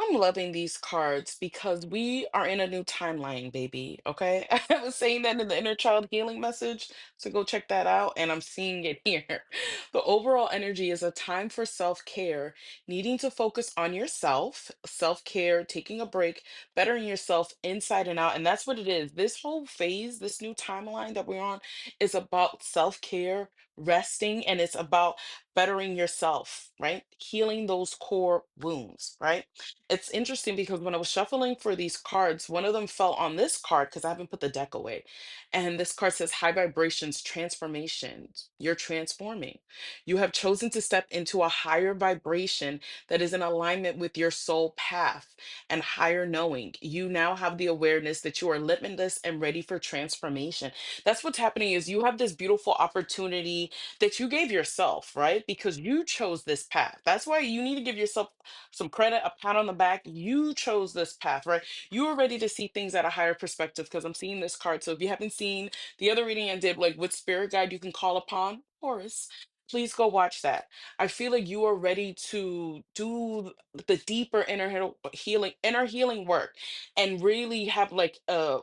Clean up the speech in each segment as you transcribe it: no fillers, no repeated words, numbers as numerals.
I'm loving these cards because we are in a new timeline, baby. Okay. I was saying that in the inner child healing message. So go check that out. And I'm seeing it here. The overall energy is a time for self care, needing to focus on yourself, self care, taking a break, bettering yourself inside and out. And that's what it is. This whole phase, this new timeline that we're on, is about self care, resting, and it's about bettering yourself, right? Healing those core wounds, right? It's interesting because when I was shuffling for these cards, one of them fell on this card because I haven't put the deck away. And this card says high vibrations, transformations. You're transforming. You have chosen to step into a higher vibration that is in alignment with your soul path and higher knowing. You now have the awareness that you are limitless and ready for transformation. That's what's happening is you have this beautiful opportunity that you gave yourself, right? Because you chose this path. That's why you need to give yourself some credit, a pat on the back. You chose this path, right? You are ready to see things at a higher perspective because I'm seeing this card. So if you haven't seen the other reading I did, like what spirit guide you can call upon, Taurus, please go watch that. I feel like you are ready to do the deeper inner healing work, and really have like a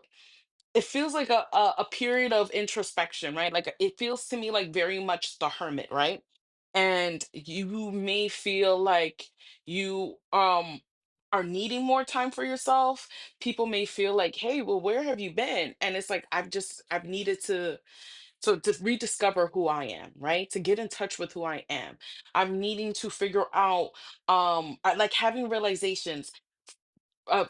it feels like a period of introspection, right? Like it feels to me like very much the hermit, right? And you may feel like you are needing more time for yourself. People may feel like, hey, well, where have you been? And it's like I've needed to rediscover who I am, right? To get in touch with who I am. I'm needing to figure out like having realizations,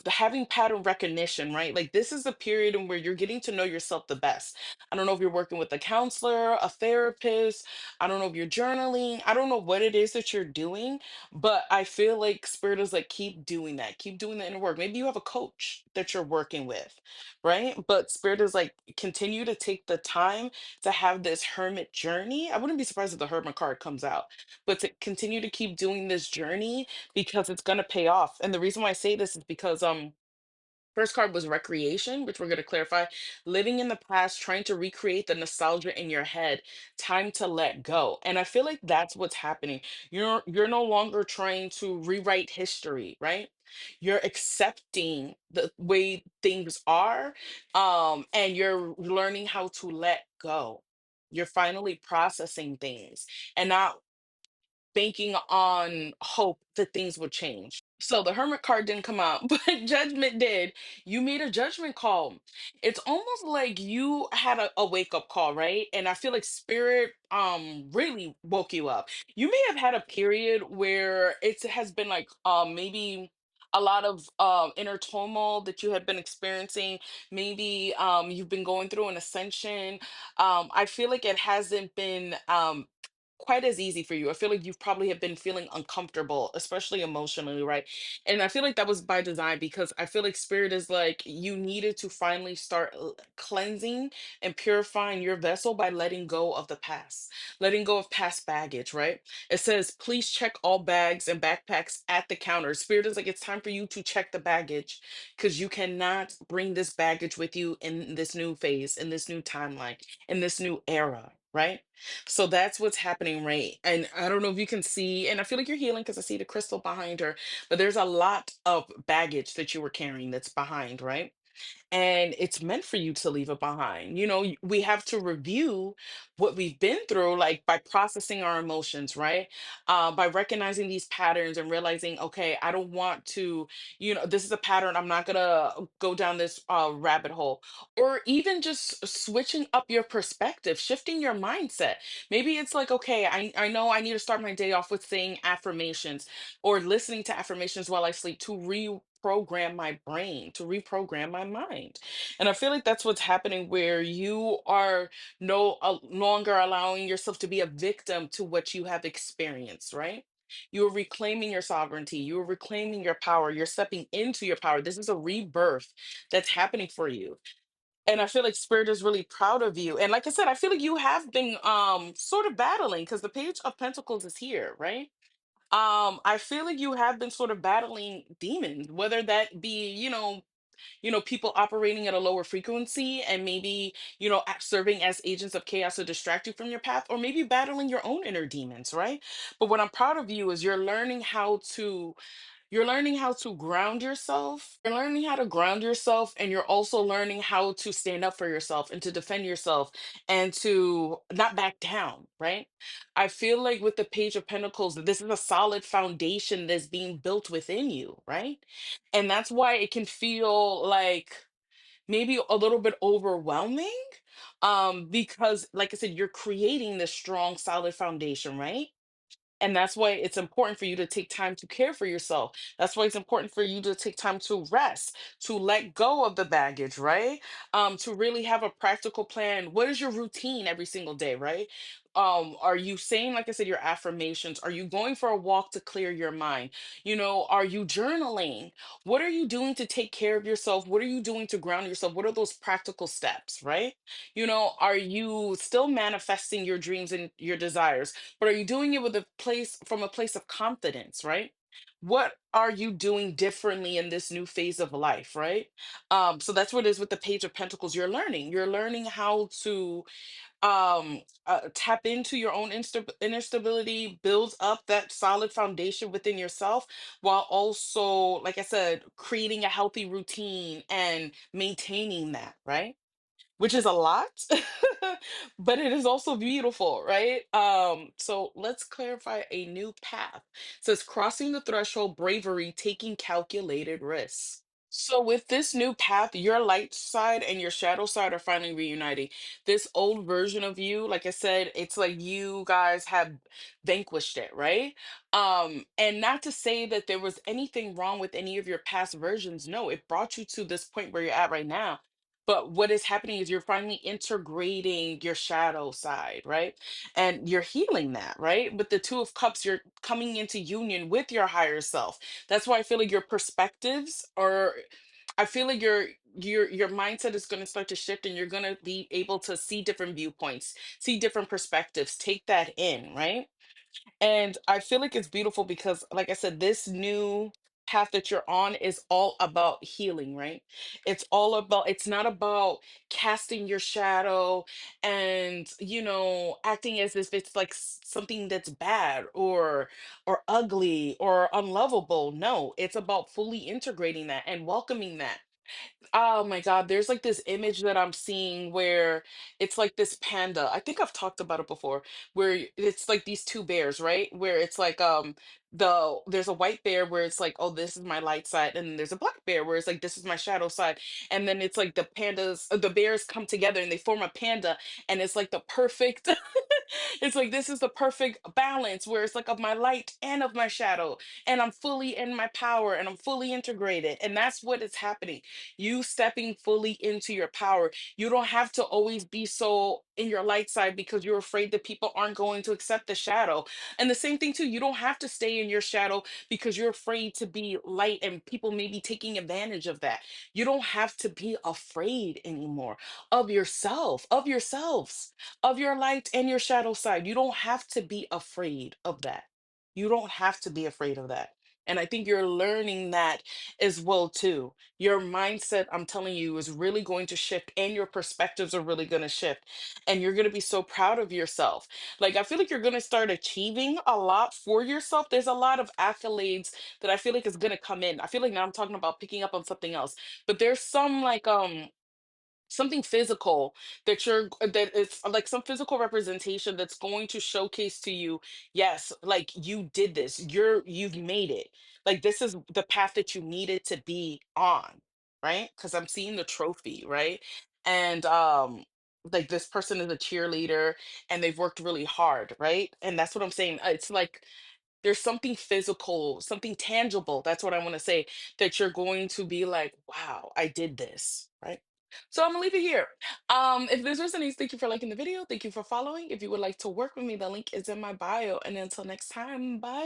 having pattern recognition, right? Like this is a period in where you're getting to know yourself the best. I don't know if you're working with a counselor, a therapist. I don't know if you're journaling. I don't know what it is that you're doing, but I feel like spirit is like, keep doing that. Keep doing the inner work. Maybe you have a coach that you're working with, right? But spirit is like, continue to take the time to have this hermit journey. I wouldn't be surprised if the hermit card comes out, but to continue to keep doing this journey because it's going to pay off. And the reason why I say this is because first card was recreation, which we're going to clarify. Living in the past, trying to recreate the nostalgia in your head. Time to let go. And I feel like that's what's happening. You're no longer trying to rewrite history, right? You're accepting the way things are, and you're learning how to let go. You're finally processing things and not banking on hope that things would change. So the hermit card didn't come out, but judgment did. You made a judgment call. It's almost like you had a wake up call, right? And I feel like spirit really woke you up. You may have had a period where it has been like maybe a lot of inner turmoil that you had been experiencing. Maybe you've been going through an ascension. I feel like it hasn't been quite as easy for you. I feel like you've probably have been feeling uncomfortable, especially emotionally, right? And I feel like that was by design because I feel like spirit is like you needed to finally start cleansing and purifying your vessel by letting go of the past, letting go of past baggage, right? It says, please check all bags and backpacks at the counter. Spirit is like, it's time for you to check the baggage because you cannot bring this baggage with you in this new phase, in this new timeline, in this new era, right? So that's what's happening, right? And I don't know if you can see, and I feel like you're healing because I see the crystal behind her, but there's a lot of baggage that you were carrying that's behind, right? And it's meant for you to leave it behind. We have to review what we've been through, like by processing our emotions, right? By recognizing these patterns and realizing, okay, I don't want to, this is a pattern. I'm not gonna go down this rabbit hole. Or even just switching up your perspective, shifting your mindset. Maybe it's like, okay, I know I need to start my day off with saying affirmations or listening to affirmations while I sleep to reprogram my brain, to reprogram my mind. And I feel like that's what's happening where you are no longer allowing yourself to be a victim to what you have experienced, right? You're reclaiming your sovereignty, you're reclaiming your power, you're stepping into your power. This is a rebirth that's happening for you. And I feel like spirit is really proud of you. And like I said, I feel like you have been sort of battling because the page of pentacles is here, right? I feel like you have been sort of battling demons, whether that be, people operating at a lower frequency and maybe, serving as agents of chaos to distract you from your path, or maybe battling your own inner demons, right? But what I'm proud of you is you're learning how to You're learning how to ground yourself. You're learning how to ground yourself, and you're also learning how to stand up for yourself and to defend yourself and to not back down, right? I feel like with the Page of Pentacles, this is a solid foundation that's being built within you, right? And that's why it can feel like maybe a little bit overwhelming, because like I said, you're creating this strong solid foundation, right? And that's why it's important for you to take time to care for yourself. That's why it's important for you to take time to rest, to let go of the baggage, right? To really have a practical plan. What is your routine every single day, right? Are you saying, like I said, your affirmations? Are you going for a walk to clear your mind? Are you journaling? What are you doing to take care of yourself? What are you doing to ground yourself? What are those practical steps, right? Are you still manifesting your dreams and your desires? But are you doing it with a place from a place of confidence, right? What are you doing differently in this new phase of life, right? So that's what it is with the Page of Pentacles. You're learning how to tap into your own inner stability, build up that solid foundation within yourself, while also, like I said, creating a healthy routine and maintaining that, right? Which is a lot, but it is also beautiful, right? So let's clarify a new path. It says crossing the threshold, bravery, taking calculated risks. So with this new path, your light side and your shadow side are finally reuniting. This old version of you, like I said, it's like you guys have vanquished it, right? And not to say that there was anything wrong with any of your past versions. No, it brought you to this point where you're at right now. But what is happening is you're finally integrating your shadow side, right? And you're healing that, right? But the Two of Cups, you're coming into union with your higher self. That's why I feel like your perspectives are, I feel like your mindset is going to start to shift, and you're going to be able to see different viewpoints, see different perspectives, take that in, right? And I feel like it's beautiful because, like I said, this new path that you're on is all about healing, right? It's not about casting your shadow and, acting as if it's like something that's bad or ugly or unlovable. No, it's about fully integrating that and welcoming that. Oh my God, there's like this image that I'm seeing where it's like this panda. I think I've talked about it before, where it's like these two bears, right? Where it's like there's a white bear where it's like, oh, this is my light side, and then there's a black bear where it's like this is my shadow side. And then it's like the bears come together and they form a panda, and it's like the perfect it's like this is the perfect balance where it's like of my light and of my shadow, and I'm fully in my power and I'm fully integrated. And that's what is happening, you stepping fully into your power. You don't have to always be so in your light side because you're afraid that people aren't going to accept the shadow. And the same thing too, you don't have to stay in your shadow because you're afraid to be light and people may be taking advantage of that. You don't have to be afraid anymore of yourself, of yourselves, of your light and your shadow side. You don't have to be afraid of that. You don't have to be afraid of that. And I think you're learning that as well too. Your mindset, I'm telling you, is really going to shift, and your perspectives are really going to shift. And you're going to be so proud of yourself. Like, I feel like you're going to start achieving a lot for yourself. There's a lot of accolades that I feel like is going to come in. I feel like now I'm talking about picking up on something else, but there's some like, something physical that it's like some physical representation that's going to showcase to you, yes, like you did this, you've made it, like this is the path that you needed to be on, right? Because I'm seeing the trophy, right? And like this person is a cheerleader and they've worked really hard, right? And that's what I'm saying. It's like there's something physical, something tangible. That's what I want to say, that you're going to be like, wow, I did this, right? So I'm gonna leave it here. If this was any, thank you for liking the video. Thank you for following. If you would like to work with me, the link is in my bio. And until next time, bye.